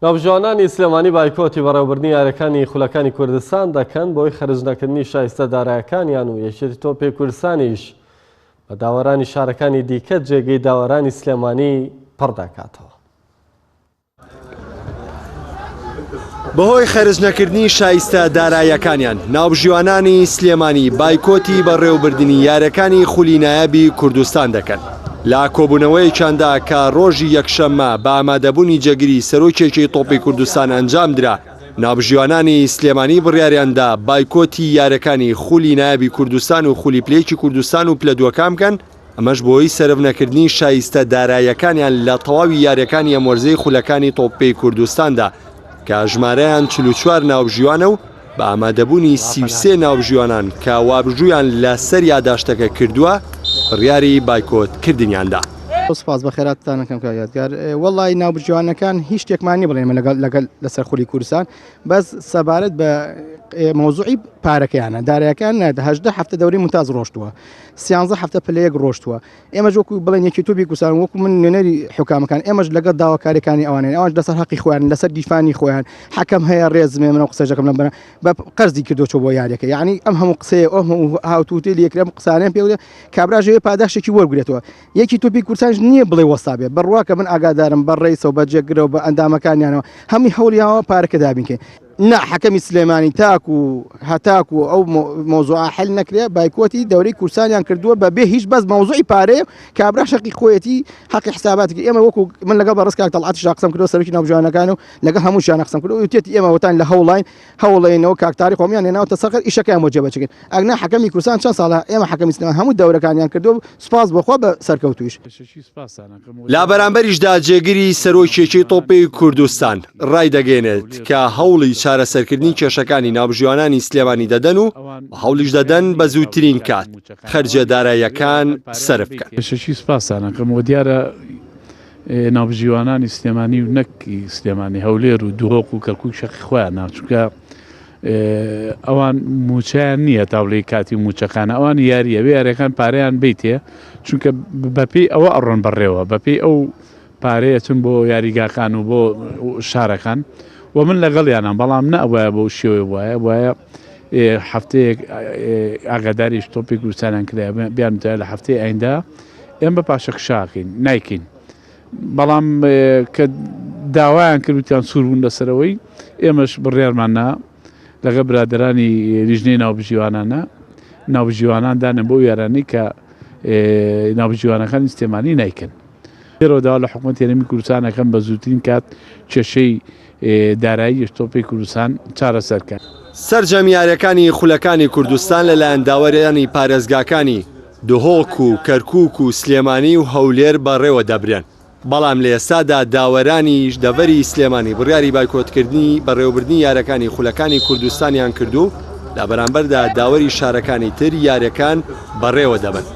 ناوجوانانی سلێمانی بایکۆتی بەڕێوەبردننی یاریەکانی خولەکانی کوردستان دەکەن بۆی خەرجنەکردنی شایستە دارایەکانیان و یەکێتی تۆپی کوردستانیش بە داوەرانی شارەکانی دیکە جێگەی داوەرانی سلێمانی پڕ دەکاتەوە. بەهۆی خەرجنەکردنی شایستە داراییەکانیان ناوژیوانانی سلێمانی بایکۆتی بەڕێوەبردننی یاریەکانی خولی نایابی کوردستان دەکەن. لا کۆبوونەوەیەکیاندا کە ڕۆژی یەکشەممە بە ئامادەبوونی جێگیری سەرۆکێکی تۆپی کوردستان ئەنجام درا، ناوژیوانانی سلێمانی بڕیاریاندا بایکۆتی یاریەکانی خولی نایابی کوردستان و خولی پلەیەکی کوردستان و پلە دووەکان بکەن، ئەمەش بۆی سەرفنەکردنی شایستە داراییەکانیان لە تەواوی یاریەکانی ئەموەرزەی خولەکانی تۆپی کوردستاندا کە ژمارەیان 44 ناوژیوانە و بە ئامادەبوونی 33 ناوژیوانان کە وابژوویان لە سەر یاداشتەکە کردووە بڕیاری بایکۆتکردنیاندا. سپاس بە خێراتتان دەکەم کاک یادگار. وەڵی ناوبژیوانەکان هیچ شتێکمانی بڵێمە لەگەڵ لەسەر خولی کوردستان، بەس سەبارەت بە مۆزوعی پارەکەیانە دارایەکان 18 هەفتە دەوری ممتاز ڕۆشتووە، 13 هەفتە پلەیەک ڕۆشتووە. ئێمەش وەکو بڵێن یەکی تۆپی کوردستان وەکو من نوێنەری حکامەکان ئێمەش لەگەڵ داواکاریەکانی ئەوانەیە، ئەوانش لەسەر حەقی خۆیان لەسەر دیفانی خۆیان حەکەم هەیە ڕێزمێ منە قسەژەکەم لەم بە قەرزی کردو چۆ بۆ یاریەکە، یعنی ئەم هەموو قسەیە ئەو هەموو هاوتوتێ لەکرێم قسانیان پێ کابراژەوەی پاداشتێکی وەرگێتەوە. یەکی تۆپی کوردستانش نییە بڵێ وەستابێ بڕواکە من ئاگادارم بە ڕێیسەوە بە جێگرەوە بە ئەندامەکانیانەوە هەمی هەولیاوە پارەکە دابینکە. نا حەکەمی سلێمانی هەتاکو ئەو مۆزوعە حل نەکرێ بایکۆتی دەورەی کورسانیان کردووە بە بێ هیچ بەس مۆزوعی پارەیە کابرا شەقی خۆیەتی حەقی حساباتی ئێمە وەکو من لەگەڵ بە ڕستکاک تەڵعاتی قسەم کردو سەرۆکی ناوجوانەکان و لەگەڵ هەمووشیان قسەم کردو وتێتی ئێمە وتان لە هەوڵێنەوە کاکتاری خۆمیان هێناوەتە سەر ئیشەکەیان بۆ جێبەجێکردن. ئەگنا حەکەمی کورسان چەند ساڵە ئێمە حەکەمی سلێمان هەموو دەورەکانیان کردو سپاس بەخوا بە سەرکەوتویش. لا بەرامبەریشدا جێگیری سەرۆکێکی تۆپی کوردستان ڕای دەگەێنێت کە هەوڵی چارەسەرکردنی کێشەکانی ناوژیوانانی سلێمانی دەدەن و هەوڵیش دەدەن بە زووترین کات خەرجە داراییەکان سەرف بکەن. پێشەکی سپاسانەکەمەوە دیارە ناوژیوانانی سلێمانی و نەکی سلێمانی هەولێر و دووهۆق و کەرکووک شەقی خۆیان ناچووکە ئەوان موچیان نییە تاوڵی کاتی موچەکانە ئەوان یاریە وێ یاریەکان پارەیان بیتێ چونکە بەپێی ئەوە ئەڕۆن بەڕێوە بەپێی ئەو پارەیە چون بۆ یاریگاکان و بۆ شارەکان و من لەگەڵیانم بەڵام نەوایە بۆ شێوەیە وایە هەفتەیەک ئاگاداریش تۆپی کوردستانیان کرا بیان لە هەفتەی ئایندا ئێمە بە پاشەک شاکەین نایکەین، بەڵام کە داوایان کردوتیان سوور بوون لەسەرەوەی ئێمەش بڕیارماننا لەگە برادرانی لیژنەی ناوبژیوانانە ناوبژیوانان دانن بۆ یارانی کە ناوبژیوانەکانی سلێمانی نیکەن. لێرەوەدا لە حکوومەت هێرمی کوردستانەکەم بە زووترین کات کێشەی دارایی تۆپی کوردستان چارەسەرکەن. سەرجەم یاریەکانی خولەکانی کوردستان لەلایەن داوەریانی پارێزگاکانی دووهۆک و کەرکووک و سلێمانی و هەولێر بەڕێوە دەبرێن، بەڵام لە ئێستادا داوەرانیش دەڤەری سلێمانی بڕیاری بایکۆتکردنی بەڕێوەبردننی یاریەکانی خولەکانی کوردستانیان کردو، لە بەرامبەردا داوەری شارەکانی تر یاریەکان بەڕێوە دەبن.